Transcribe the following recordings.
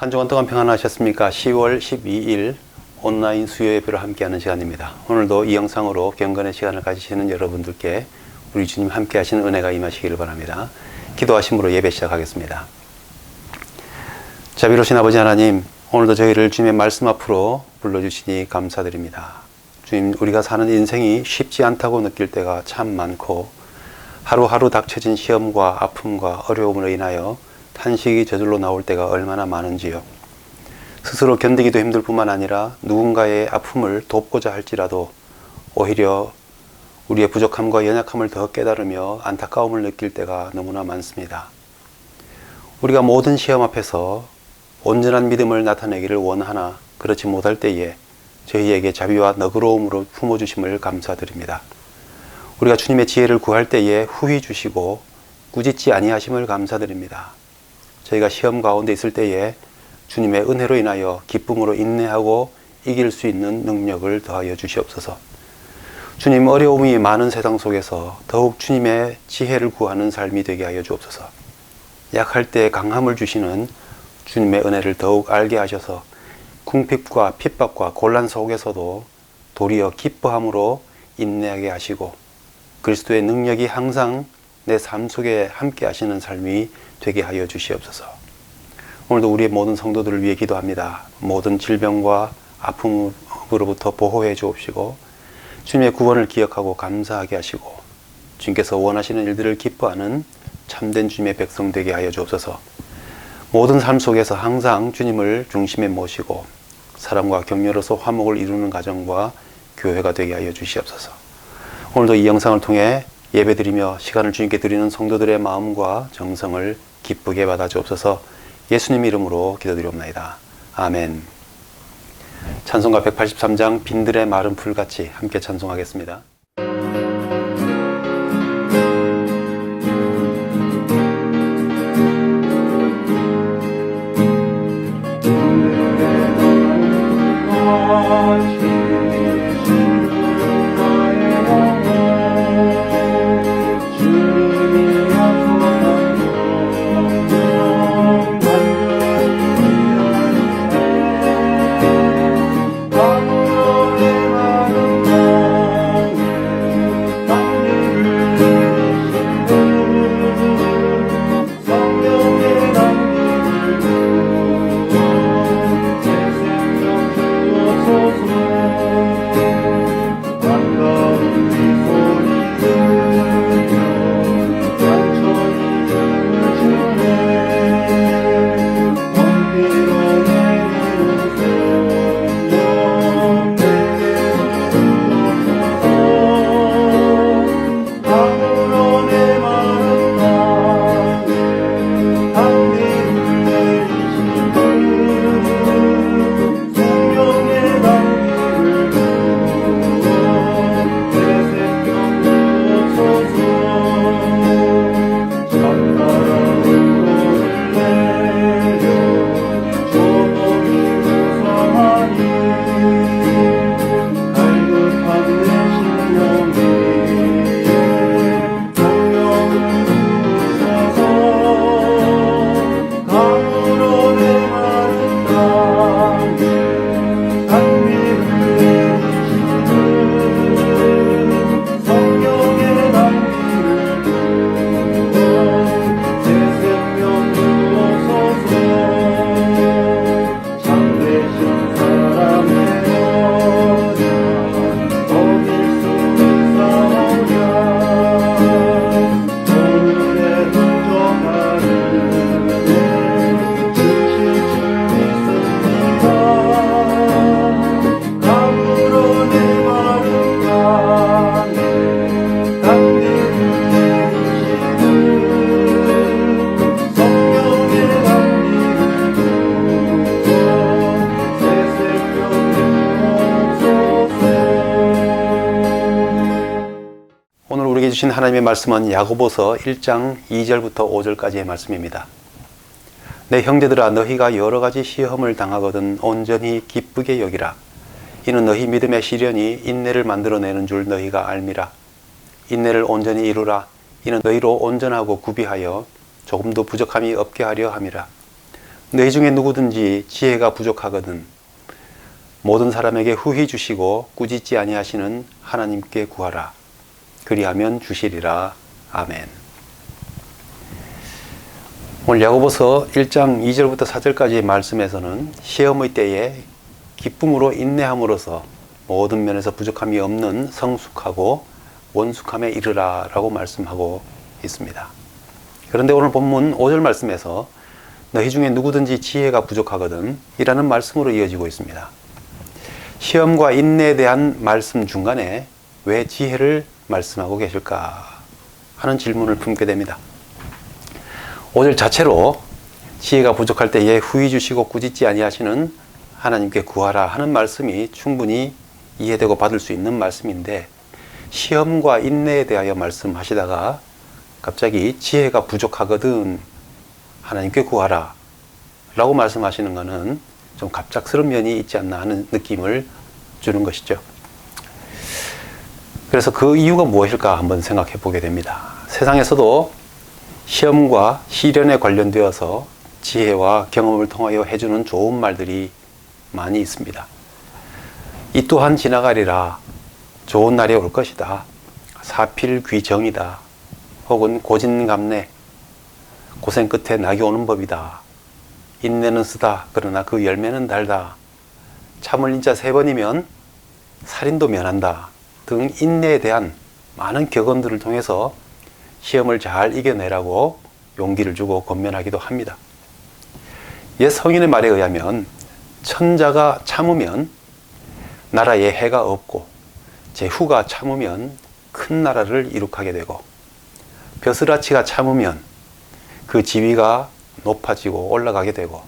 한 주간 동안 평안하셨습니까? 10월 12일 온라인 수요 예배로 함께하는 시간입니다. 오늘도 이 영상으로 경건의 시간을 가지시는 여러분들께 우리 주님 함께 하시는 은혜가 임하시기를 바랍니다. 기도하심으로 예배 시작하겠습니다. 자비로우신 아버지 하나님, 오늘도 저희를 주님의 말씀 앞으로 불러주시니 감사드립니다. 주님, 우리가 사는 인생이 쉽지 않다고 느낄 때가 참 많고 하루하루 닥쳐진 시험과 아픔과 어려움으로 인하여 탄식이 저절로 나올 때가 얼마나 많은지요. 스스로 견디기도 힘들 뿐만 아니라 누군가의 아픔을 돕고자 할지라도 오히려 우리의 부족함과 연약함을 더 깨달으며 안타까움을 느낄 때가 너무나 많습니다. 우리가 모든 시험 앞에서 온전한 믿음을 나타내기를 원하나 그렇지 못할 때에 저희에게 자비와 너그러움으로 품어주심을 감사드립니다. 우리가 주님의 지혜를 구할 때에 후히 주시고 꾸짖지 아니하심을 감사드립니다. 저희가 시험 가운데 있을 때에 주님의 은혜로 인하여 기쁨으로 인내하고 이길 수 있는 능력을 더하여 주시옵소서. 주님, 어려움이 많은 세상 속에서 더욱 주님의 지혜를 구하는 삶이 되게 하여 주옵소서. 약할 때 강함을 주시는 주님의 은혜를 더욱 알게 하셔서 궁핍과 핍박과 곤란 속에서도 도리어 기뻐함으로 인내하게 하시고 그리스도의 능력이 항상 내 삶 속에 함께 하시는 삶이 되게 하여 주시옵소서. 오늘도 우리의 모든 성도들을 위해 기도합니다. 모든 질병과 아픔으로부터 보호해 주옵시고 주님의 구원을 기억하고 감사하게 하시고 주님께서 원하시는 일들을 기뻐하는 참된 주님의 백성 되게 하여 주옵소서. 모든 삶 속에서 항상 주님을 중심에 모시고 사랑과 격려로서 화목을 이루는 가정과 교회가 되게 하여 주시옵소서. 오늘도 이 영상을 통해 예배드리며 시간을 주님께 드리는 성도들의 마음과 정성을 기쁘게 받아 주옵소서. 예수님 이름으로 기도드리옵나이다. 아멘. 찬송가 183장 빈들의 마른 풀같이 함께 찬송하겠습니다. 주신 하나님의 말씀은 야고보서 1장 2절부터 5절까지의 말씀입니다. 내 형제들아, 너희가 여러 가지 시험을 당하거든 온전히 기쁘게 여기라. 이는 너희 믿음의 시련이 인내를 만들어내는 줄 너희가 알미라. 인내를 온전히 이루라. 이는 너희로 온전하고 구비하여 조금도 부족함이 없게 하려 함이라. 너희 중에 누구든지 지혜가 부족하거든 모든 사람에게 후히 주시고 꾸짖지 아니하시는 하나님께 구하라. 그리하면 주시리라. 아멘. 오늘 야고보서 1장 2절부터 4절까지의 말씀에서는 시험의 때에 기쁨으로 인내함으로써 모든 면에서 부족함이 없는 성숙하고 원숙함에 이르라 라고 말씀하고 있습니다. 그런데 오늘 본문 5절 말씀에서 너희 중에 누구든지 지혜가 부족하거든 이라는 말씀으로 이어지고 있습니다. 시험과 인내에 대한 말씀 중간에 왜 지혜를 말씀하고 계실까 하는 질문을 품게 됩니다. 5절 자체로 지혜가 부족할 때에 후히 주시고 꾸짖지 아니하시는 하나님께 구하라 하는 말씀이 충분히 이해되고 받을 수 있는 말씀인데 시험과 인내에 대하여 말씀하시다가 갑자기 지혜가 부족하거든 하나님께 구하라 라고 말씀하시는 것은 좀 갑작스러운 면이 있지 않나 하는 느낌을 주는 것이죠. 그래서 그 이유가 무엇일까 한번 생각해 보게 됩니다. 세상에서도 시험과 시련에 관련되어서 지혜와 경험을 통하여 해주는 좋은 말들이 많이 있습니다. 이 또한 지나가리라. 좋은 날이 올 것이다. 사필귀정이다. 혹은 고진감래. 고생 끝에 낙이 오는 법이다. 인내는 쓰다. 그러나 그 열매는 달다. 참을 인자 3번이면 살인도 면한다. 등 인내에 대한 많은 격언들을 통해서 시험을 잘 이겨내라고 용기를 주고 권면하기도 합니다. 옛 성인의 말에 의하면 천자가 참으면 나라에 해가 없고 제후가 참으면 큰 나라를 이룩하게 되고 벼슬아치가 참으면 그 지위가 높아지고 올라가게 되고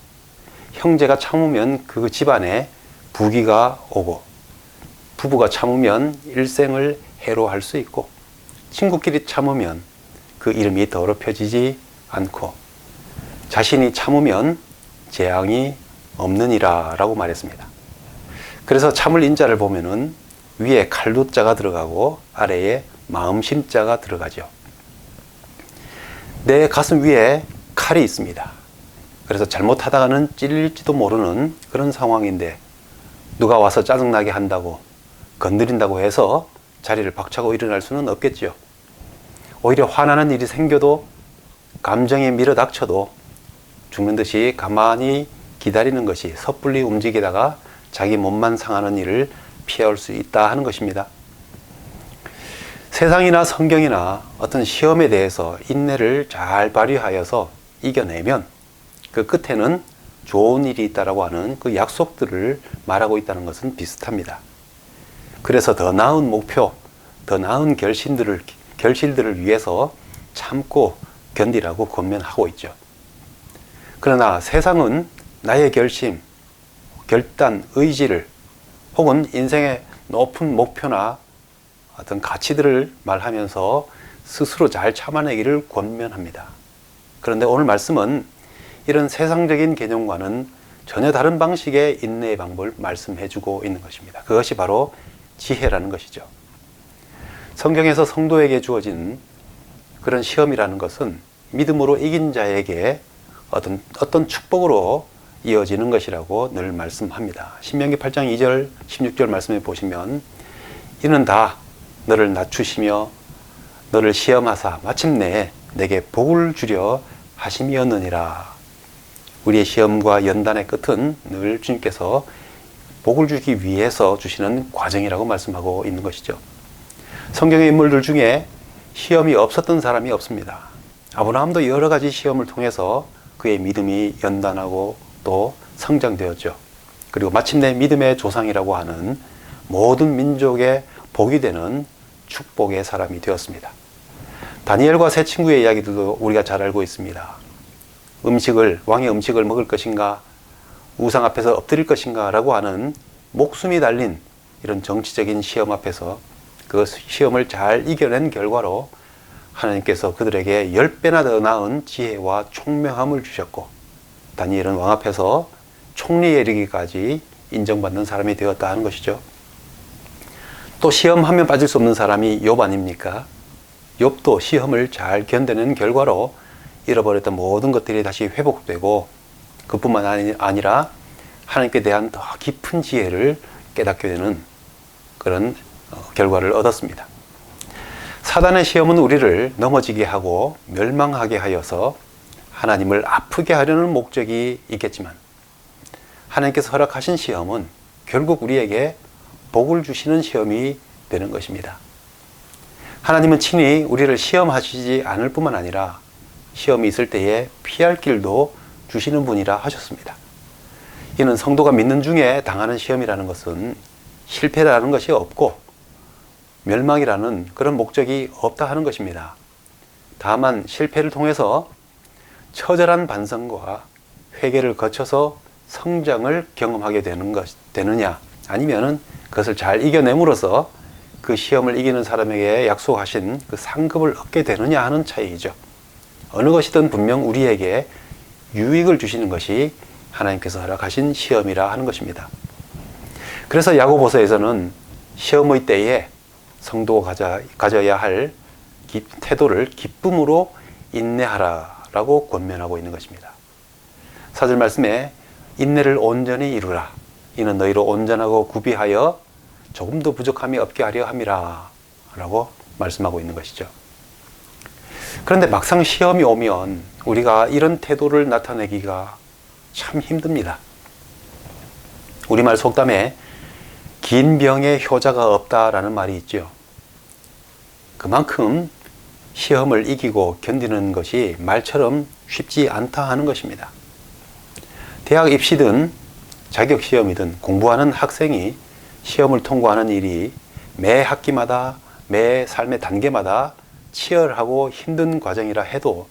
형제가 참으면 그 집안에 부귀가 오고 부부가 참으면 일생을 해로할 수 있고 친구끼리 참으면 그 이름이 더럽혀지지 않고 자신이 참으면 재앙이 없느니라 라고 말했습니다. 그래서 참을 인자를 보면은 위에 칼도자가 들어가고 아래에 마음심자가 들어가죠. 내 가슴 위에 칼이 있습니다. 그래서 잘못하다가는 찔릴지도 모르는 그런 상황인데 누가 와서 짜증나게 한다고 건드린다고 해서 자리를 박차고 일어날 수는 없겠죠. 오히려 화나는 일이 생겨도 감정에 밀어닥쳐도 죽는 듯이 가만히 기다리는 것이 섣불리 움직이다가 자기 몸만 상하는 일을 피할 수 있다 하는 것입니다. 세상이나 성경이나 어떤 시험에 대해서 인내를 잘 발휘하여서 이겨내면 그 끝에는 좋은 일이 있다라고 하는 그 약속들을 말하고 있다는 것은 비슷합니다. 그래서 더 나은 목표, 더 나은 결실들을 위해서 참고 견디라고 권면하고 있죠. 그러나 세상은 나의 결심, 결단, 의지를 혹은 인생의 높은 목표나 어떤 가치들을 말하면서 스스로 잘 참아내기를 권면합니다. 그런데 오늘 말씀은 이런 세상적인 개념과는 전혀 다른 방식의 인내의 방법을 말씀해주고 있는 것입니다. 그것이 바로 지혜라는 것이죠. 성경에서 성도에게 주어진 그런 시험이라는 것은 믿음으로 이긴 자에게 어떤 축복으로 이어지는 것이라고 늘 말씀합니다. 신명기 8장 2절 16절 말씀에 보시면 이는 다 너를 낮추시며 너를 시험하사 마침내 내게 복을 주려 하심이었느니라. 우리의 시험과 연단의 끝은 늘 주님께서 복을 주기 위해서 주시는 과정이라고 말씀하고 있는 것이죠. 성경의 인물들 중에 시험이 없었던 사람이 없습니다. 아브라함도 여러 가지 시험을 통해서 그의 믿음이 연단하고 또 성장되었죠. 그리고 마침내 믿음의 조상이라고 하는 모든 민족의 복이 되는 축복의 사람이 되었습니다. 다니엘과 세 친구의 이야기들도 우리가 잘 알고 있습니다. 왕의 음식을 먹을 것인가, 우상 앞에서 엎드릴 것인가 라고 하는 목숨이 달린 이런 정치적인 시험 앞에서 그 시험을 잘 이겨낸 결과로 하나님께서 그들에게 10배나 더 나은 지혜와 총명함을 주셨고 다니엘은 왕 앞에서 총리에 이르기까지 인정받는 사람이 되었다 하는 것이죠. 또 시험하면 빠질 수 없는 사람이 욥 아닙니까? 욥도 시험을 잘 견뎌낸 결과로 잃어버렸던 모든 것들이 다시 회복되고 그뿐만 아니라 하나님께 대한 더 깊은 지혜를 깨닫게 되는 그런 결과를 얻었습니다. 사단의 시험은 우리를 넘어지게 하고 멸망하게 하여서 하나님을 아프게 하려는 목적이 있겠지만, 하나님께서 허락하신 시험은 결국 우리에게 복을 주시는 시험이 되는 것입니다. 하나님은 친히 우리를 시험하시지 않을 뿐만 아니라 시험이 있을 때에 피할 길도 주시는 분이라 하셨습니다. 이는 성도가 믿는 중에 당하는 시험이라는 것은 실패라는 것이 없고 멸망이라는 그런 목적이 없다 하는 것입니다. 다만 실패를 통해서 처절한 반성과 회개를 거쳐서 성장을 경험하게 되느냐, 아니면은 그것을 잘 이겨냄으로써 그 시험을 이기는 사람에게 약속하신 그 상급을 얻게 되느냐 하는 차이이죠. 어느 것이든 분명 우리에게 유익을 주시는 것이 하나님께서 허락하신 시험이라 하는 것입니다. 그래서 야고보서에서는 시험의 때에 성도가 가져야 할 태도를 기쁨으로 인내하라라고 권면하고 있는 것입니다. 4절 말씀에 인내를 온전히 이루라. 이는 너희로 온전하고 구비하여 조금도 부족함이 없게 하려 함이라 라고 말씀하고 있는 것이죠. 그런데 막상 시험이 오면 우리가 이런 태도를 나타내기가 참 힘듭니다. 우리말 속담에 긴 병에 효자가 없다라는 말이 있죠. 그만큼 시험을 이기고 견디는 것이 말처럼 쉽지 않다 하는 것입니다. 대학 입시든 자격시험이든 공부하는 학생이 시험을 통과하는 일이 매 학기마다, 매 삶의 단계마다 치열하고 힘든 과정이라 해도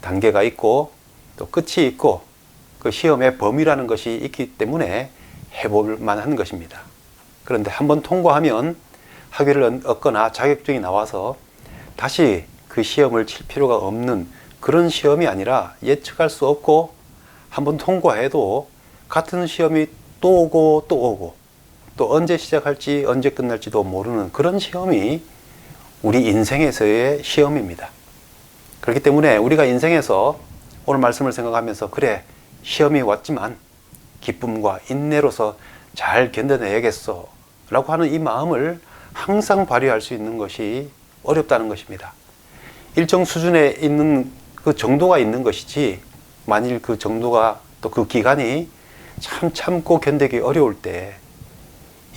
단계가 있고 또 끝이 있고 그 시험의 범위라는 것이 있기 때문에 해볼 만한 것입니다. 그런데 한번 통과하면 학위를 얻거나 자격증이 나와서 다시 그 시험을 칠 필요가 없는 그런 시험이 아니라 예측할 수 없고 한번 통과해도 같은 시험이 또 오고 또 오고 또 언제 시작할지 언제 끝날지도 모르는 그런 시험이 우리 인생에서의 시험입니다. 그렇기 때문에 우리가 인생에서 오늘 말씀을 생각하면서 그래 시험이 왔지만 기쁨과 인내로서 잘 견뎌내야겠어 라고 하는 이 마음을 항상 발휘할 수 있는 것이 어렵다는 것입니다. 일정 수준에 있는 그 정도가 있는 것이지 만일 그 정도가 또 그 기간이 참 참고 견디기 어려울 때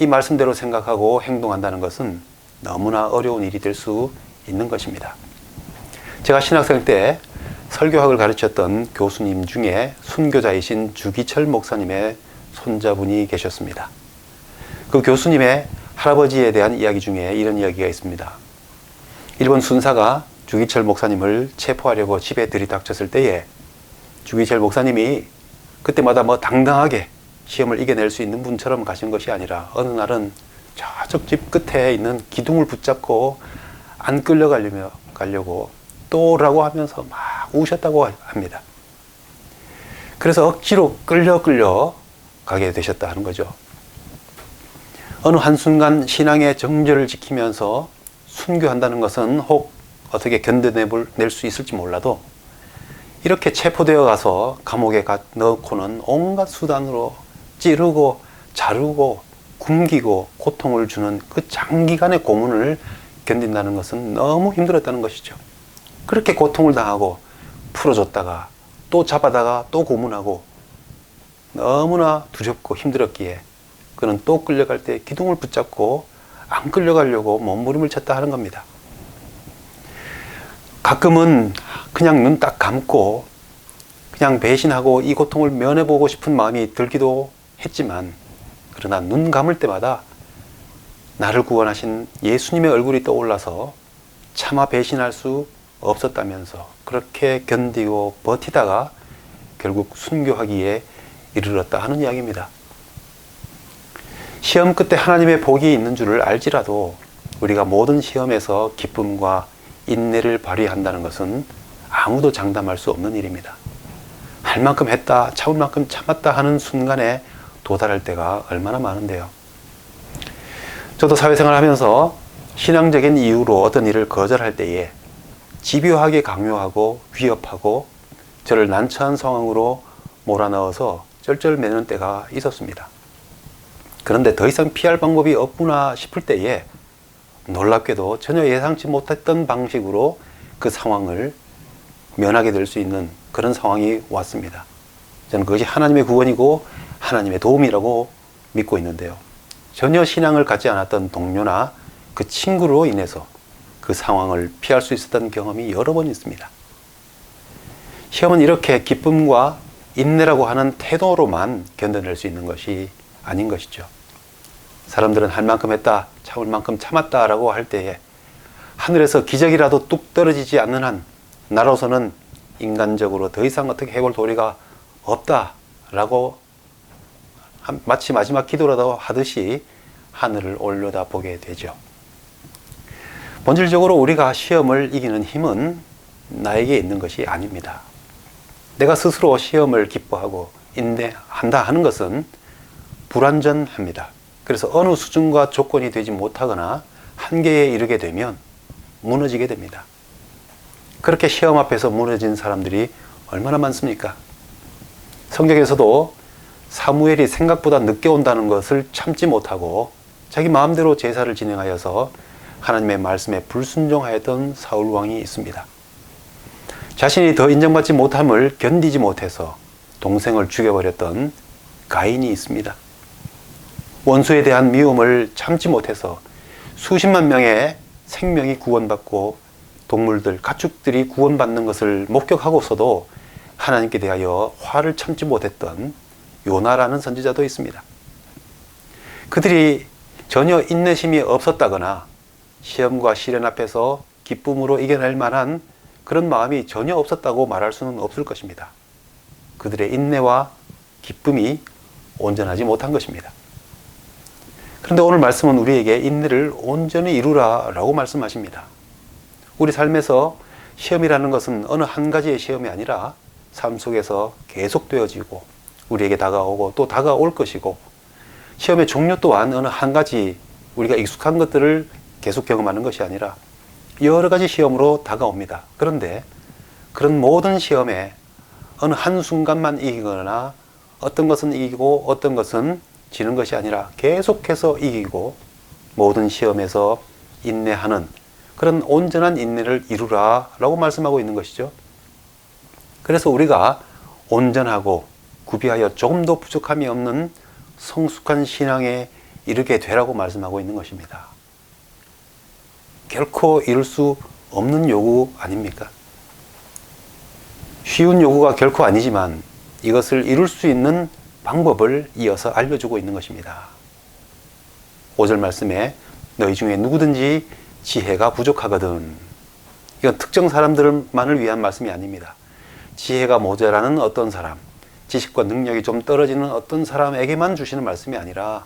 이 말씀대로 생각하고 행동한다는 것은 너무나 어려운 일이 될 수 있는 것입니다. 제가 신학생 때 설교학을 가르쳤던 교수님 중에 순교자이신 주기철 목사님의 손자분이 계셨습니다. 그 교수님의 할아버지에 대한 이야기 중에 이런 이야기가 있습니다. 일본 순사가 주기철 목사님을 체포하려고 집에 들이닥쳤을 때에 주기철 목사님이 그때마다 당당하게 시험을 이겨낼 수 있는 분처럼 가신 것이 아니라 어느 날은 저쪽 집 끝에 있는 기둥을 붙잡고 안 끌려가려고 또라고 하면서 막 우셨다고 합니다. 그래서 억지로 끌려 가게 되셨다 하는 거죠. 어느 한순간 신앙의 정절을 지키면서 순교한다는 것은 혹 어떻게 견뎌낼 수 있을지 몰라도 이렇게 체포되어 가서 감옥에 넣고는 온갖 수단으로 찌르고 자르고 굶기고 고통을 주는 그 장기간의 고문을 견딘다는 것은 너무 힘들었다는 것이죠. 그렇게 고통을 당하고 풀어줬다가 또 잡아다가 또 고문하고 너무나 두렵고 힘들었기에 그는 또 끌려갈 때 기둥을 붙잡고 안 끌려가려고 몸부림을 쳤다 하는 겁니다. 가끔은 그냥 눈 딱 감고 그냥 배신하고 이 고통을 면해보고 싶은 마음이 들기도 했지만 그러나 눈 감을 때마다 나를 구원하신 예수님의 얼굴이 떠올라서 차마 배신할 수 없었다면서 그렇게 견디고 버티다가 결국 순교하기에 이르렀다 하는 이야기입니다. 시험 끝에 하나님의 복이 있는 줄을 알지라도 우리가 모든 시험에서 기쁨과 인내를 발휘한다는 것은 아무도 장담할 수 없는 일입니다. 할 만큼 했다, 참을 만큼 참았다 하는 순간에 도달할 때가 얼마나 많은데요. 저도 사회생활 하면서 신앙적인 이유로 어떤 일을 거절할 때에 집요하게 강요하고 위협하고 저를 난처한 상황으로 몰아넣어서 쩔쩔매는 때가 있었습니다. 그런데 더 이상 피할 방법이 없구나 싶을 때에 놀랍게도 전혀 예상치 못했던 방식으로 그 상황을 면하게 될 수 있는 그런 상황이 왔습니다. 저는 그것이 하나님의 구원이고 하나님의 도움이라고 믿고 있는데요. 전혀 신앙을 갖지 않았던 동료나 그 친구로 인해서 그 상황을 피할 수 있었던 경험이 여러 번 있습니다. 시험은 이렇게 기쁨과 인내라고 하는 태도로만 견뎌낼 수 있는 것이 아닌 것이죠. 사람들은 할 만큼 했다, 참을 만큼 참았다라고 할 때에 하늘에서 기적이라도 뚝 떨어지지 않는 한 나로서는 인간적으로 더 이상 어떻게 해볼 도리가 없다라고 마치 마지막 기도라도 하듯이 하늘을 올려다보게 되죠. 본질적으로 우리가 시험을 이기는 힘은 나에게 있는 것이 아닙니다. 내가 스스로 시험을 기뻐하고 인내한다 하는 것은 불완전합니다. 그래서 어느 수준과 조건이 되지 못하거나 한계에 이르게 되면 무너지게 됩니다. 그렇게 시험 앞에서 무너진 사람들이 얼마나 많습니까? 성경에서도 사무엘이 생각보다 늦게 온다는 것을 참지 못하고 자기 마음대로 제사를 진행하여서 하나님의 말씀에 불순종하였던 사울 왕이 있습니다. 자신이 더 인정받지 못함을 견디지 못해서 동생을 죽여버렸던 가인이 있습니다. 원수에 대한 미움을 참지 못해서 수십만 명의 생명이 구원받고 동물들, 가축들이 구원받는 것을 목격하고서도 하나님께 대하여 화를 참지 못했던 요나라는 선지자도 있습니다. 그들이 전혀 인내심이 없었다거나 시험과 시련 앞에서 기쁨으로 이겨낼 만한 그런 마음이 전혀 없었다고 말할 수는 없을 것입니다. 그들의 인내와 기쁨이 온전하지 못한 것입니다. 그런데 오늘 말씀은 우리에게 인내를 온전히 이루라 라고 말씀하십니다. 우리 삶에서 시험이라는 것은 어느 한 가지의 시험이 아니라 삶 속에서 계속되어지고 우리에게 다가오고 또 다가올 것이고, 시험의 종류 또한 어느 한 가지 우리가 익숙한 것들을 계속 경험하는 것이 아니라 여러 가지 시험으로 다가옵니다. 그런데 그런 모든 시험에 어느 한순간만 이기거나 어떤 것은 이기고 어떤 것은 지는 것이 아니라 계속해서 이기고 모든 시험에서 인내하는 그런 온전한 인내를 이루라 라고 말씀하고 있는 것이죠. 그래서 우리가 온전하고 구비하여 조금도 부족함이 없는 성숙한 신앙에 이르게 되라고 말씀하고 있는 것입니다. 결코 이룰 수 없는 요구 아닙니까? 쉬운 요구가 결코 아니지만 이것을 이룰 수 있는 방법을 이어서 알려주고 있는 것입니다. 5절 말씀에 너희 중에 누구든지 지혜가 부족하거든. 이건 특정 사람들만을 위한 말씀이 아닙니다. 지혜가 모자라는 어떤 사람, 지식과 능력이 좀 떨어지는 어떤 사람에게만 주시는 말씀이 아니라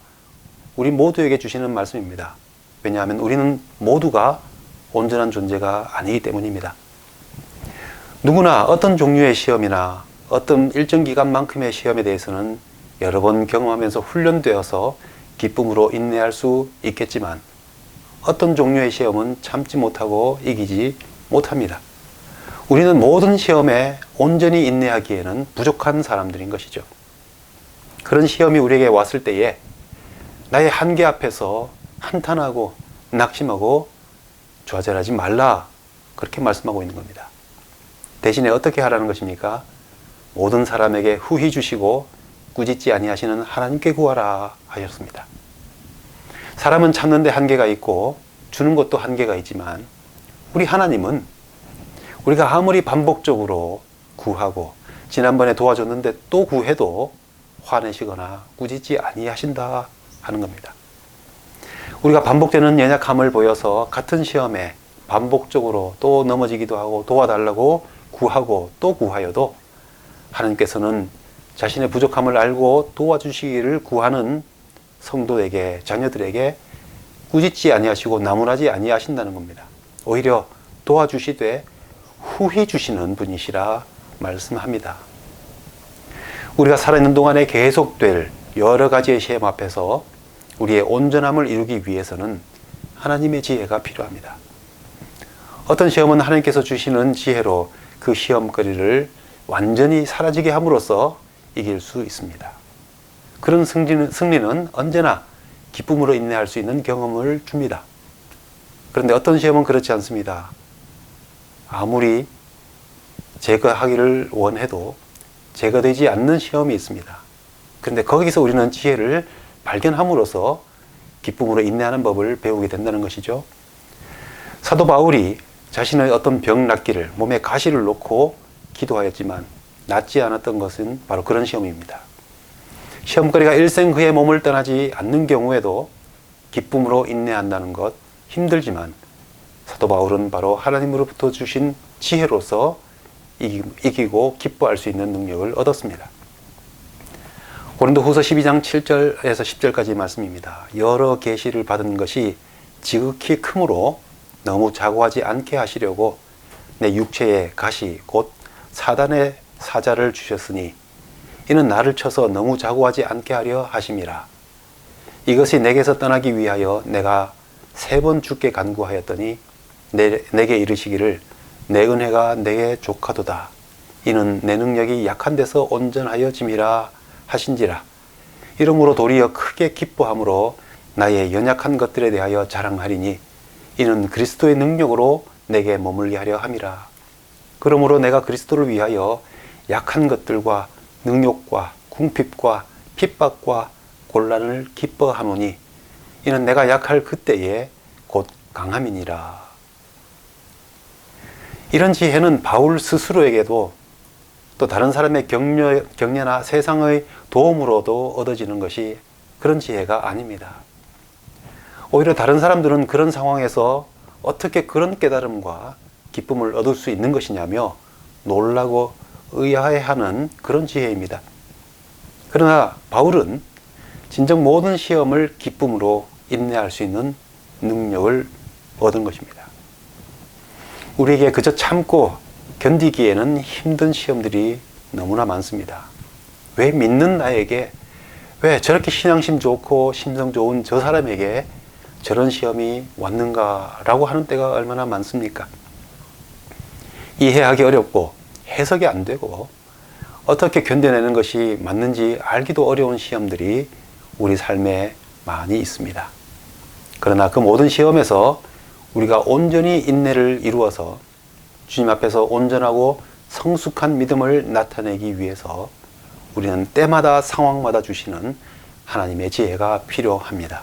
우리 모두에게 주시는 말씀입니다. 왜냐하면 우리는 모두가 온전한 존재가 아니기 때문입니다. 누구나 어떤 종류의 시험이나 어떤 일정 기간만큼의 시험에 대해서는 여러 번 경험하면서 훈련되어서 기쁨으로 인내할 수 있겠지만 어떤 종류의 시험은 참지 못하고 이기지 못합니다. 우리는 모든 시험에 온전히 인내하기에는 부족한 사람들인 것이죠. 그런 시험이 우리에게 왔을 때에 나의 한계 앞에서 한탄하고 낙심하고 좌절하지 말라, 그렇게 말씀하고 있는 겁니다. 대신에 어떻게 하라는 것입니까? 모든 사람에게 후히 주시고 꾸짖지 아니하시는 하나님께 구하라 하셨습니다. 사람은 참는 데 한계가 있고 주는 것도 한계가 있지만 우리 하나님은 우리가 아무리 반복적으로 구하고 지난번에 도와줬는데 또 구해도 화내시거나 꾸짖지 아니하신다 하는 겁니다. 우리가 반복되는 연약함을 보여서 같은 시험에 반복적으로 또 넘어지기도 하고 도와달라고 구하고 또 구하여도 하나님께서는 자신의 부족함을 알고 도와주시기를 구하는 성도에게, 자녀들에게 꾸짖지 아니하시고 나무라지 아니하신다는 겁니다. 오히려 도와주시되 후히 주시는 분이시라 말씀합니다. 우리가 살아있는 동안에 계속될 여러 가지의 시험 앞에서 우리의 온전함을 이루기 위해서는 하나님의 지혜가 필요합니다. 어떤 시험은 하나님께서 주시는 지혜로 그 시험거리를 완전히 사라지게 함으로써 이길 수 있습니다. 그런 승리는 언제나 기쁨으로 인내할 수 있는 경험을 줍니다. 그런데 어떤 시험은 그렇지 않습니다. 아무리 제거하기를 원해도 제거되지 않는 시험이 있습니다. 그런데 거기서 우리는 지혜를 발견함으로써 기쁨으로 인내하는 법을 배우게 된다는 것이죠. 사도 바울이 자신의 어떤 병 낫기를 몸에 가시를 놓고 기도하였지만 낫지 않았던 것은 바로 그런 시험입니다. 시험거리가 일생 그의 몸을 떠나지 않는 경우에도 기쁨으로 인내한다는 것 힘들지만 사도 바울은 바로 하나님으로부터 주신 지혜로서 이기고 기뻐할 수 있는 능력을 얻었습니다. 고린도후서 12장 7절에서 10절까지 말씀입니다. 여러 계시를 받은 것이 지극히 크므로 너무 자고하지 않게 하시려고 내 육체에 가시 곧 사단의 사자를 주셨으니 이는 나를 쳐서 너무 자고하지 않게 하려 하심이라. 이것이 내게서 떠나기 위하여 내가 3번 주께 간구하였더니 내게 이르시기를 내 은혜가 내게 족하도다. 이는 내 능력이 약한 데서 온전하여 짐이라 하신지라. 이러므로 도리어 크게 기뻐함으로 나의 연약한 것들에 대하여 자랑하리니 이는 그리스도의 능력으로 내게 머물게 하려 함이라. 그러므로 내가 그리스도를 위하여 약한 것들과 능욕과 궁핍과 핍박과 곤란을 기뻐하노니 이는 내가 약할 그때에 곧 강함이니라. 이런 지혜는 바울 스스로에게도 또 다른 사람의 격려나 세상의 도움으로도 얻어지는 것이 그런 지혜가 아닙니다. 오히려 다른 사람들은 그런 상황에서 어떻게 그런 깨달음과 기쁨을 얻을 수 있는 것이냐며 놀라고 의아해하는 그런 지혜입니다. 그러나 바울은 진정 모든 시험을 기쁨으로 인내할 수 있는 능력을 얻은 것입니다. 우리에게 그저 참고 견디기에는 힘든 시험들이 너무나 많습니다. 왜 믿는 나에게, 왜 저렇게 신앙심 좋고 심성 좋은 저 사람에게 저런 시험이 왔는가라고 하는 때가 얼마나 많습니까? 이해하기 어렵고 해석이 안 되고 어떻게 견뎌내는 것이 맞는지 알기도 어려운 시험들이 우리 삶에 많이 있습니다. 그러나 그 모든 시험에서 우리가 온전히 인내를 이루어서 주님 앞에서 온전하고 성숙한 믿음을 나타내기 위해서 우리는 때마다 상황마다 주시는 하나님의 지혜가 필요합니다.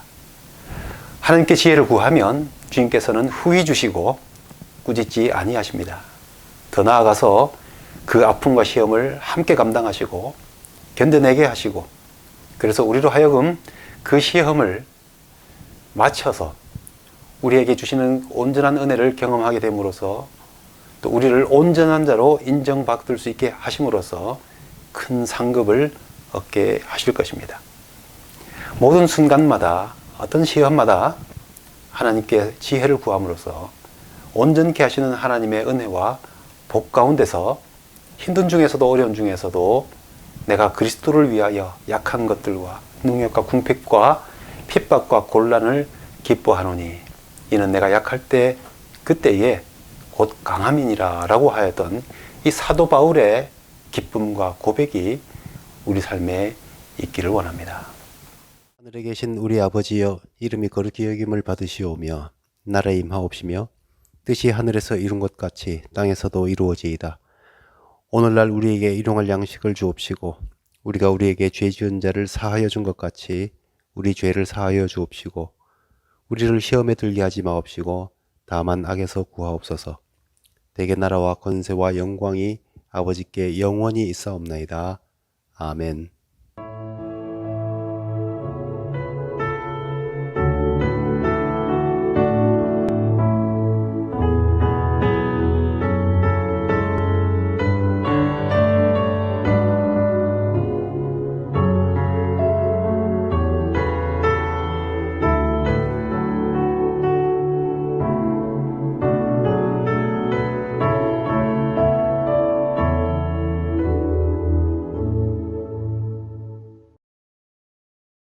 하나님께 지혜를 구하면 주님께서는 후히 주시고 꾸짖지 아니하십니다. 더 나아가서 그 아픔과 시험을 함께 감당하시고 견뎌내게 하시고 그래서 우리로 하여금 그 시험을 마쳐서 우리에게 주시는 온전한 은혜를 경험하게 됨으로써 또 우리를 온전한 자로 인정받을 수 있게 하심으로써 큰 상급을 얻게 하실 것입니다. 모든 순간마다 어떤 시험마다 하나님께 지혜를 구함으로써 온전케 하시는 하나님의 은혜와 복 가운데서 힘든 중에서도 어려운 중에서도 내가 그리스도를 위하여 약한 것들과 능력과 궁핍과 핍박과 곤란을 기뻐하노니 이는 내가 약할 때 그때에 곧 강함이니라 라고 하였던 이 사도 바울의 기쁨과 고백이 우리 삶에 있기를 원합니다. 하늘에 계신 우리 아버지여 이름이 거룩히 여김을 받으시오며 나라의 임하옵시며 뜻이 하늘에서 이룬 것 같이 땅에서도 이루어지이다. 오늘날 우리에게 일용할 양식을 주옵시고 우리가 우리에게 죄 지은 자를 사하여 준 것 같이 우리 죄를 사하여 주옵시고 우리를 시험에 들게 하지 마옵시고 다만 악에서 구하옵소서. 대개 나라와 권세와 영광이 아버지께 영원히 있사옵나이다. 아멘.